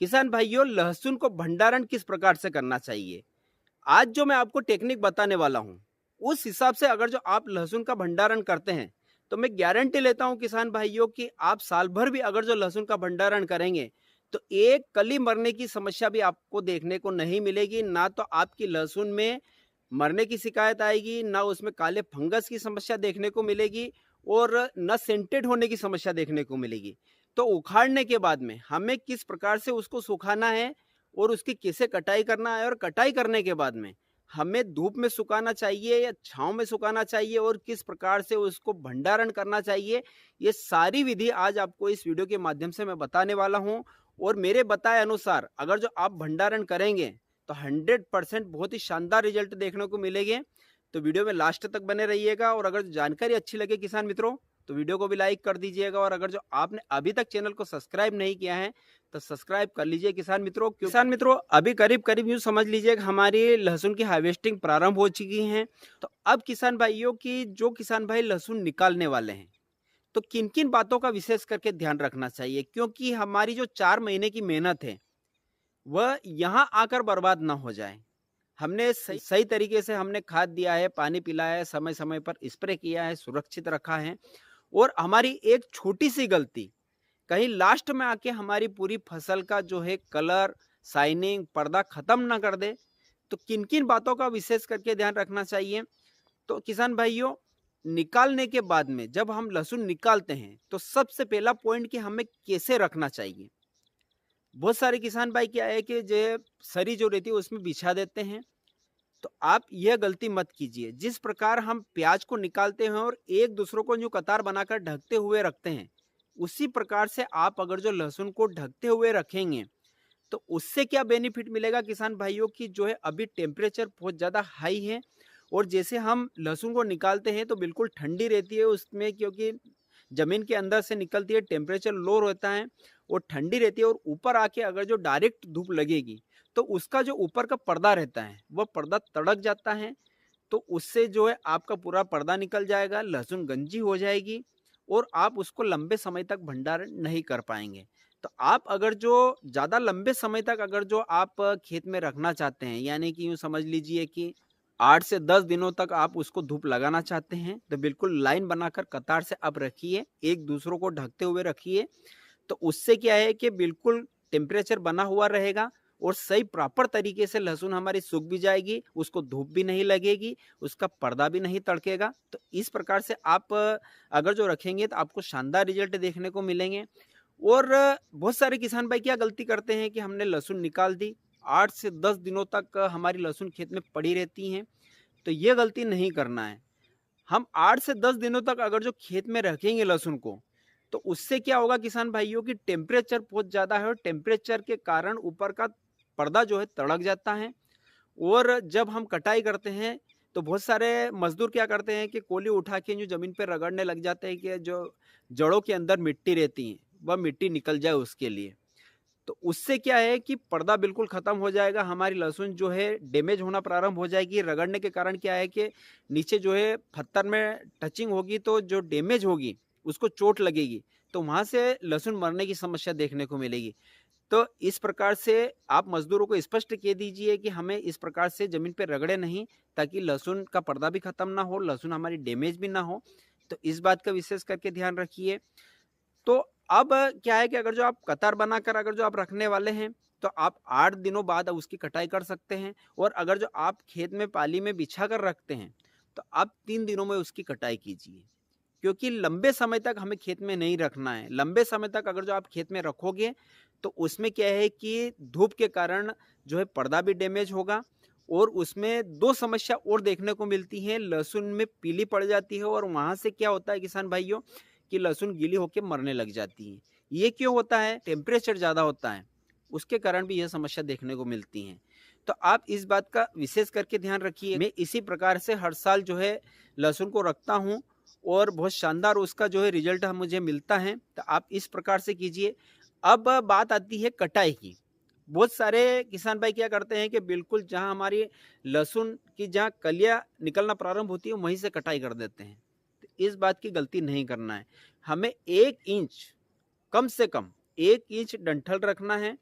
किसान भाइयों, लहसुन को भंडारण किस प्रकार से करना चाहिए? आज जो मैं आपको टेक्निक बताने वाला हूँ, उस हिसाब से अगर जो आप लहसुन का भंडारण करते हैं, तो मैं गारंटी लेता हूँ किसान भाइयों कि आप साल भर भी अगर जो लहसुन का भंडारण करेंगे, तो एक कली मरने की समस्या भी आपको देखने को नहीं मिलेगी। ना तो आपकी लहसुन में मरने की शिकायत आएगी, ना उसमें काले फंगस की समस्या देखने को मिलेगी और ना सेंटेड होने की समस्या देखने को मिलेगी। तो उखाड़ने के बाद में हमें किस प्रकार से उसको सुखाना है और उसकी कैसे कटाई करना है, और कटाई करने के बाद में हमें धूप में सुखाना चाहिए या छांव में सुखाना चाहिए, और किस प्रकार से उसको भंडारण करना चाहिए, ये सारी विधि आज आपको इस वीडियो के माध्यम से मैं बताने वाला हूं। और मेरे बताए अनुसार अगर जो आप भंडारण करेंगे तो 100% बहुत ही शानदार रिजल्ट देखने को मिलेंगे। तो वीडियो में लास्ट तक बने रहिएगा, और अगर जानकारी अच्छी लगे किसान मित्रों, तो वीडियो को भी लाइक कर दीजिएगा। और अगर जो आपने अभी तक चैनल को सब्सक्राइब नहीं किया है तो सब्सक्राइब कर लीजिए किसान मित्रों। किसान मित्रों, अभी करीब करीब यूँ समझ लीजिए कि हमारी लहसुन की हार्वेस्टिंग प्रारंभ हो चुकी है। तो अब किसान भाइयों की जो किसान भाई लहसुन निकालने वाले हैं, तो किन किन बातों का विशेष करके ध्यान रखना चाहिए, क्योंकि हमारी जो 4 महीने की मेहनत है वह यहाँ आकर बर्बाद ना हो जाए। हमने सही तरीके से हमने खाद दिया है, पानी पिलाया है, समय समय पर स्प्रे किया है, सुरक्षित रखा है, और हमारी एक छोटी सी गलती कहीं लास्ट में आके हमारी पूरी फसल का जो है कलर, शाइनिंग, पर्दा खत्म ना कर दे। तो किन किन बातों का विशेष करके ध्यान रखना चाहिए? तो किसान भाइयों, निकालने के बाद में जब हम लहसुन निकालते हैं तो सबसे पहला पॉइंट कि हमें कैसे रखना चाहिए। बहुत सारे किसान भाई क्या है कि जो सरी जो रहती है उसमें बिछा देते हैं। तो आप यह गलती मत कीजिए। जिस प्रकार हम प्याज को निकालते हैं और एक दूसरों को जो कतार बनाकर ढकते हुए रखते हैं, उसी प्रकार से आप अगर जो लहसुन को ढकते हुए रखेंगे तो उससे क्या बेनिफिट मिलेगा किसान भाइयों की जो है अभी टेम्परेचर बहुत ज़्यादा हाई है, और जैसे हम लहसुन को निकालते हैं तो बिल्कुल ठंडी रहती है उसमें, क्योंकि ज़मीन के अंदर से निकलती है, टेम्परेचर लो रहता है और ठंडी रहती है। और ऊपर आके अगर जो डायरेक्ट धूप लगेगी तो उसका जो ऊपर का पर्दा रहता है वह पर्दा तड़क जाता है। तो उससे जो है आपका पूरा पर्दा निकल जाएगा, लहसुन गंजी हो जाएगी और आप उसको लंबे समय तक भंडारण नहीं कर पाएंगे। तो आप अगर जो ज़्यादा लंबे समय तक अगर जो आप खेत में रखना चाहते हैं, यानी कि यूँ समझ लीजिए कि 8 से 10 दिनों तक आप उसको धूप लगाना चाहते हैं, तो बिल्कुल लाइन बनाकर कतार से आप रखिए, एक दूसरों को ढकते हुए रखिए। तो उससे क्या है कि बिल्कुल टेम्परेचर बना हुआ रहेगा और सही प्रॉपर तरीके से लहसुन हमारी सूख भी जाएगी, उसको धूप भी नहीं लगेगी, उसका पर्दा भी नहीं तड़केगा। तो इस प्रकार से आप अगर जो रखेंगे तो आपको शानदार रिजल्ट देखने को मिलेंगे। और बहुत सारे किसान भाई क्या गलती करते हैं कि हमने लहसुन निकाल दी, 8 से 10 दिनों तक हमारी लहसुन खेत में पड़ी रहती हैं। तो ये गलती नहीं करना है। हम 8 से 10 दिनों तक अगर जो खेत में रखेंगे लहसुन को, तो उससे क्या होगा किसान भाइयों की टेम्परेचर बहुत ज़्यादा है और टेम्परेचर के कारण ऊपर का पर्दा जो है तड़क जाता है। और जब हम कटाई करते हैं तो बहुत सारे मजदूर क्या करते हैं कि कोली उठा के जो ज़मीन पे रगड़ने लग जाते हैं कि जो जड़ों के अंदर मिट्टी रहती है वह मिट्टी निकल जाए उसके लिए। तो उससे क्या है कि पर्दा बिल्कुल खत्म हो जाएगा, हमारी लहसुन जो है डैमेज होना प्रारंभ हो जाएगी। रगड़ने के कारण क्या है कि नीचे जो है पत्थर में टचिंग होगी तो जो डैमेज होगी उसको चोट लगेगी, तो वहां से लहसुन मरने की समस्या देखने को मिलेगी। तो इस प्रकार से आप मजदूरों को स्पष्ट कह दीजिए कि हमें इस प्रकार से जमीन पे रगड़े नहीं, ताकि लहसुन का पर्दा भी खत्म ना हो, लहसुन हमारी डैमेज भी ना हो। तो इस बात का विशेष करके ध्यान रखिए। तो अब क्या है कि अगर जो आप कतार बनाकर अगर जो आप रखने वाले हैं, तो आप 8 दिनों बाद उसकी कटाई कर सकते हैं। और अगर जो आप खेत में पाली में बिछा कर रखते हैं, तो आप 3 दिनों में उसकी कटाई कीजिए, क्योंकि लंबे समय तक हमें खेत में नहीं रखना है। लंबे समय तक अगर जो आप खेत में रखोगे तो उसमें क्या है कि धूप के कारण जो है पर्दा भी डैमेज होगा। और उसमें 2 समस्या और देखने को मिलती हैं, लहसुन में पीली पड़ जाती है और वहाँ से क्या होता है किसान भाइयों कि लहसुन गीली होकर मरने लग जाती है। ये क्यों होता है? टेम्परेचर ज़्यादा होता है, उसके कारण भी यह समस्या देखने को मिलती है। तो आप इस बात का विशेष करके ध्यान रखिए। मैं इसी प्रकार से हर साल जो है लहसुन को रखता हूँ और बहुत शानदार उसका जो है रिजल्ट मुझे मिलता है। तो आप इस प्रकार से कीजिए। अब बात आती है कटाई की। बहुत सारे किसान भाई क्या करते हैं कि बिल्कुल जहाँ हमारी लहसुन की जहाँ कलियाँ निकलना प्रारंभ होती है वहीं से कटाई कर देते हैं। तो इस बात की गलती नहीं करना है। हमें 1 इंच, कम से कम 1 इंच डंठल रखना है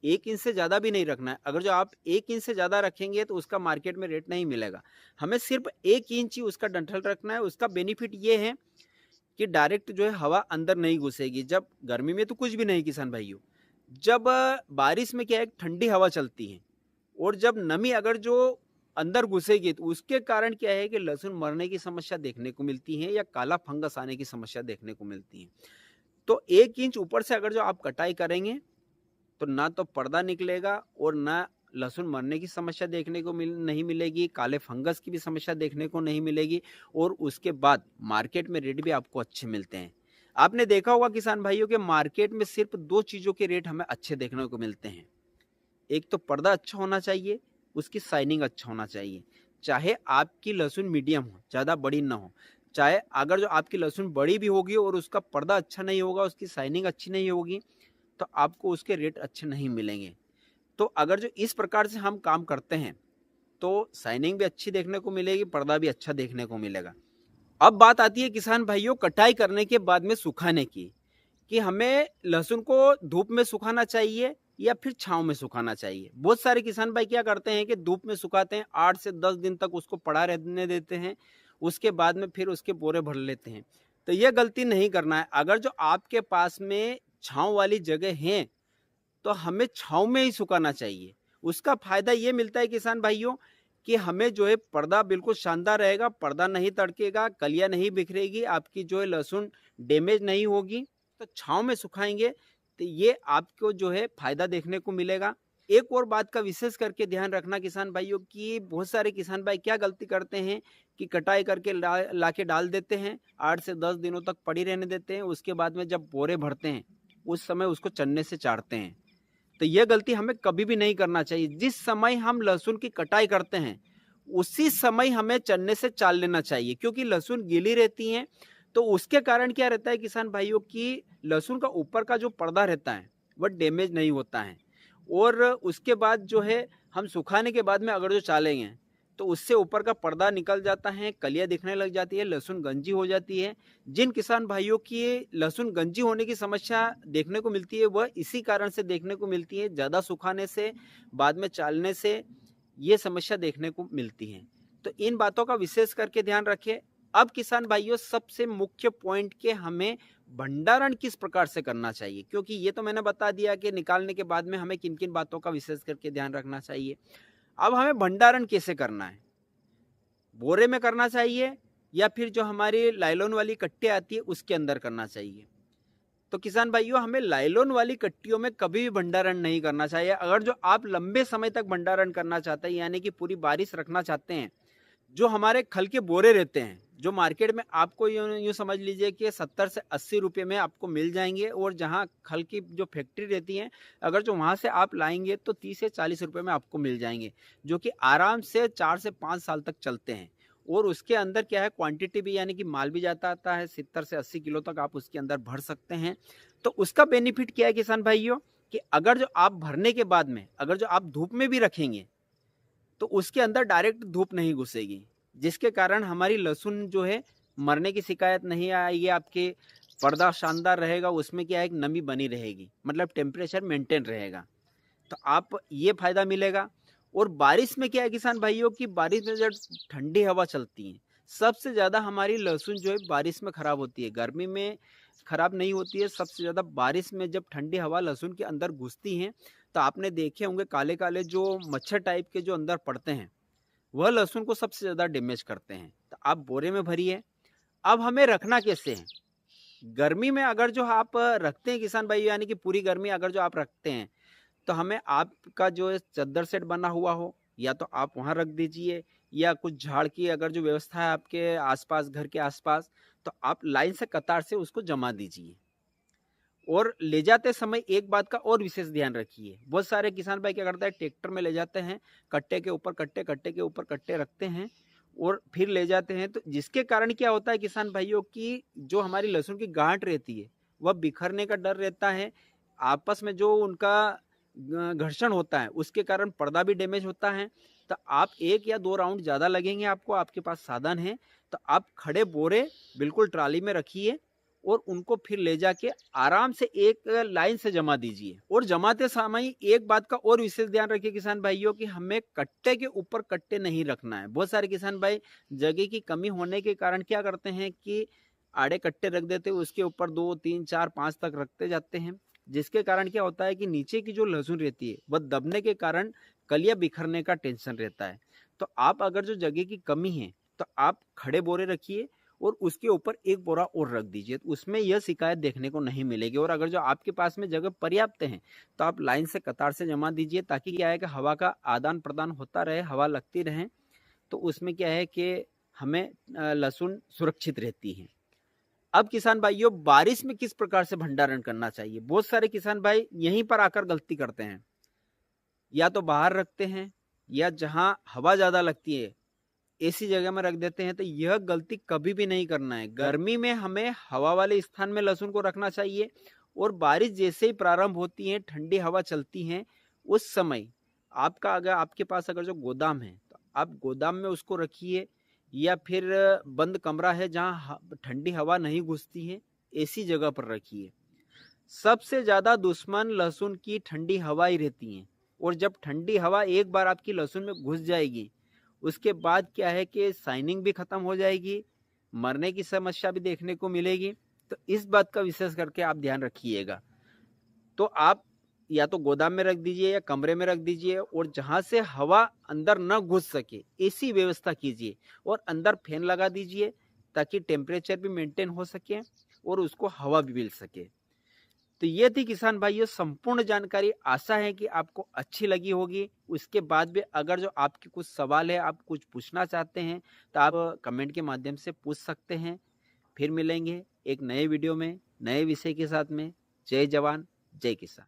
1 इंच से ज़्यादा भी नहीं रखना है। अगर जो आप 1 इंच से ज़्यादा रखेंगे तो उसका मार्केट में रेट नहीं मिलेगा। हमें सिर्फ 1 इंच ही उसका डंठल रखना है। उसका बेनिफिट ये है कि डायरेक्ट जो है हवा अंदर नहीं घुसेगी। जब गर्मी में तो कुछ भी नहीं किसान भाइयों, जब बारिश में क्या है ठंडी हवा चलती है और जब नमी अगर जो अंदर घुसेगी तो उसके कारण क्या है कि लहसुन मरने की समस्या देखने को मिलती है या काला फंगस आने की समस्या देखने को मिलती है। तो 1 इंच ऊपर से अगर जो आप कटाई करेंगे तो ना तो पर्दा निकलेगा और ना लहसुन मरने की समस्या देखने को नहीं मिलेगी, काले फंगस की भी समस्या देखने को नहीं मिलेगी और उसके बाद मार्केट में रेट भी आपको अच्छे मिलते हैं। आपने देखा होगा किसान भाइयों के मार्केट में सिर्फ 2 चीज़ों के रेट हमें अच्छे देखने को मिलते हैं। एक तो पर्दा अच्छा होना चाहिए, उसकी शाइनिंग अच्छा होना चाहिए। चाहे आपकी लहसुन मीडियम हो, ज़्यादा बड़ी ना हो, चाहे अगर जो आपकी लहसुन बड़ी भी होगी और उसका पर्दा अच्छा नहीं होगा, उसकी शाइनिंग अच्छी नहीं होगी, तो आपको उसके रेट अच्छे नहीं मिलेंगे। तो अगर जो इस प्रकार से हम काम करते हैं तो शाइनिंग भी अच्छी देखने को मिलेगी, पर्दा भी अच्छा देखने को मिलेगा। अब बात आती है किसान भाइयों कटाई करने के बाद में सुखाने की, कि हमें लहसुन को धूप में सुखाना चाहिए या फिर छांव में सुखाना चाहिए। बहुत सारे किसान भाई क्या करते हैं कि धूप में सुखाते हैं, 8 से 10 दिन तक उसको पड़ा रहने देते हैं, उसके बाद में फिर उसके बोरे भर लेते हैं। तो यह गलती नहीं करना है। अगर जो आपके पास में छांव वाली जगह है तो हमें छांव में ही सुखाना चाहिए। उसका फायदा ये मिलता है किसान भाइयों कि हमें जो है पर्दा बिल्कुल शानदार रहेगा, पर्दा नहीं तड़केगा, कलियां नहीं बिखरेगी, आपकी जो है लहसुन डैमेज नहीं होगी। तो छांव में सुखाएंगे तो ये आपको जो है फायदा देखने को मिलेगा। एक और बात का विशेष करके ध्यान रखना किसान भाइयों की, बहुत सारे किसान भाई क्या गलती करते हैं कि कटाई करके लाके डाल देते हैं, 8 से 10 दिनों तक पड़ी रहने देते हैं, उसके बाद में जब बोरे भरते हैं उस समय उसको चन्ने से चाटते हैं। तो यह गलती हमें कभी भी नहीं करना चाहिए। जिस समय हम लहसुन की कटाई करते हैं उसी समय हमें चन्ने से चाल लेना चाहिए, क्योंकि लहसुन गीली रहती है। तो उसके कारण क्या रहता है किसान भाइयों की, लहसुन का ऊपर का जो पर्दा रहता है वह डैमेज नहीं होता है और उसके बाद जो है हम सुखाने के बाद में अगर जो चालेंगे तो उससे ऊपर का पर्दा निकल जाता है, कलियां दिखने लग जाती है, लहसुन गंजी हो जाती है। जिन किसान भाइयों की लहसुन गंजी होने की समस्या देखने को मिलती है वह इसी कारण से देखने को मिलती है, ज़्यादा सुखाने से, बाद में चालने से ये समस्या देखने को मिलती है। तो इन बातों का विशेष करके ध्यान रखें। अब किसान भाइयों सबसे मुख्य पॉइंट के हमें भंडारण किस प्रकार से करना चाहिए, क्योंकि ये तो मैंने बता दिया कि निकालने के बाद में हमें किन किन बातों का विशेष करके ध्यान रखना चाहिए। अब हमें भंडारण कैसे करना है, बोरे में करना चाहिए या फिर जो हमारी लाइलॉन वाली कट्टी आती है उसके अंदर करना चाहिए। तो किसान भाइयों हमें लाइलॉन वाली कट्टियों में कभी भी भंडारण नहीं करना चाहिए। अगर जो आप लंबे समय तक भंडारण करना चाहते हैं यानी कि पूरी बारिश रखना चाहते हैं, जो हमारे खल के बोरे रहते हैं जो मार्केट में आपको यूँ समझ लीजिए कि 70 से 80 रुपये में आपको मिल जाएंगे, और जहाँ खल की जो फैक्ट्री रहती है अगर जो वहाँ से आप लाएंगे तो 30 से 40 रुपये में आपको मिल जाएंगे, जो कि आराम से 4 से 5 साल तक चलते हैं। और उसके अंदर क्या है क्वांटिटी भी यानी कि माल भी जाता आता है, 70 से 80 किलो तक आप उसके अंदर भर सकते हैं। तो उसका बेनिफिट क्या है किसान भाइयों कि अगर जो आप भरने के बाद में अगर जो आप धूप में भी रखेंगे तो उसके अंदर डायरेक्ट धूप नहीं घुसेगी, जिसके कारण हमारी लहसुन जो है मरने की शिकायत नहीं आएगी। आपके पर्दा शानदार रहेगा, उसमें क्या है एक नमी बनी रहेगी, मतलब टेम्परेचर मेंटेन रहेगा। तो आप ये फायदा मिलेगा। और बारिश में क्या है किसान भाइयों की, बारिश में जब ठंडी हवा चलती है सबसे ज़्यादा हमारी लहसुन जो है बारिश में ख़राब होती है, गर्मी में ख़राब नहीं होती है। सबसे ज़्यादा बारिश में जब ठंडी हवा लहसुन के अंदर घुसती है तो आपने देखे होंगे काले काले जो मच्छर टाइप के जो अंदर पड़ते हैं वह लहसुन को सबसे ज़्यादा डैमेज करते हैं। तो आप बोरे में भरिए। अब हमें रखना कैसे है, गर्मी में अगर जो आप रखते हैं किसान भाई यानी कि पूरी गर्मी अगर जो आप रखते हैं तो हमें आपका जो चद्दर सेट बना हुआ हो या तो आप वहाँ रख दीजिए, या कुछ झाड़ की अगर जो व्यवस्था है आपके आसपास घर के आसपास तो आप लाइन से कतार से उसको जमा दीजिए। और ले जाते समय एक बात का और विशेष ध्यान रखिए, बहुत सारे किसान भाई क्या करते हैं ट्रैक्टर में ले जाते हैं, कट्टे के ऊपर कट्टे, कट्टे के ऊपर कट्टे रखते हैं और फिर ले जाते हैं। तो जिसके कारण क्या होता है किसान भाइयों की, जो हमारी लहसुन की गांठ रहती है वह बिखरने का डर रहता है, आपस में जो उनका घर्षण होता है उसके कारण पर्दा भी डैमेज होता है। तो आप 1 या 2 राउंड ज़्यादा लगेंगे आपको, आपके पास साधन है तो आप खड़े बोरे बिल्कुल ट्राली में रखिए और उनको फिर ले जाके आराम से एक लाइन से जमा दीजिए। और जमाते समय एक बात का और विशेष ध्यान रखिए किसान भाइयों कि हमें कट्टे के ऊपर कट्टे नहीं रखना है। बहुत सारे किसान भाई जगह की कमी होने के कारण क्या करते हैं कि आड़े कट्टे रख देते हैं, उसके ऊपर 2, 3, 4, 5 तक रखते जाते हैं, जिसके कारण क्या होता है कि नीचे की जो लहसुन रहती है वह दबने के कारण कलियां बिखरने का टेंशन रहता है। तो आप अगर जो जगह की कमी है तो आप खड़े बोरे रखिए और उसके ऊपर एक बोरा और रख दीजिए, तो उसमें यह शिकायत देखने को नहीं मिलेगी। और अगर जो आपके पास में जगह पर्याप्त है तो आप लाइन से कतार से जमा दीजिए, ताकि क्या है कि हवा का आदान प्रदान होता रहे, हवा लगती रहे, तो उसमें क्या है कि हमें लहसुन सुरक्षित रहती है। अब किसान भाइयों बारिश में किस प्रकार से भंडारण करना चाहिए, बहुत सारे किसान भाई यहीं पर आकर गलती करते हैं, या तो बाहर रखते हैं या जहां हवा ज्यादा लगती है ऐसी जगह में रख देते हैं। तो यह गलती कभी भी नहीं करना है। गर्मी में हमें हवा वाले स्थान में लहसुन को रखना चाहिए, और बारिश जैसे ही प्रारंभ होती है, ठंडी हवा चलती है, उस समय आपका अगर आपके पास अगर जो गोदाम है तो आप गोदाम में उसको रखिए, या फिर बंद कमरा है जहां ठंडी हवा नहीं घुसती है ऐसी जगह पर रखिए। सबसे ज्यादा दुश्मन लहसुन की ठंडी हवा ही रहती है, और जब ठंडी हवा एक बार आपकी लहसुन में घुस जाएगी उसके बाद क्या है कि शाइनिंग भी खत्म हो जाएगी, मरने की समस्या भी देखने को मिलेगी। तो इस बात का विशेष करके आप ध्यान रखिएगा। तो आप या तो गोदाम में रख दीजिए या कमरे में रख दीजिए, और जहां से हवा अंदर न घुस सके ऐसी व्यवस्था कीजिए, और अंदर फैन लगा दीजिए ताकि टेम्परेचर भी मेंटेन हो सके और उसको हवा भी मिल सके। तो ये थी किसान भाइयों संपूर्ण जानकारी। आशा है कि आपको अच्छी लगी होगी। उसके बाद भी अगर जो आपके कुछ सवाल है, आप कुछ पूछना चाहते हैं, तो आप कमेंट के माध्यम से पूछ सकते हैं। फिर मिलेंगे एक नए वीडियो में नए विषय के साथ में। जय जवान जय किसान।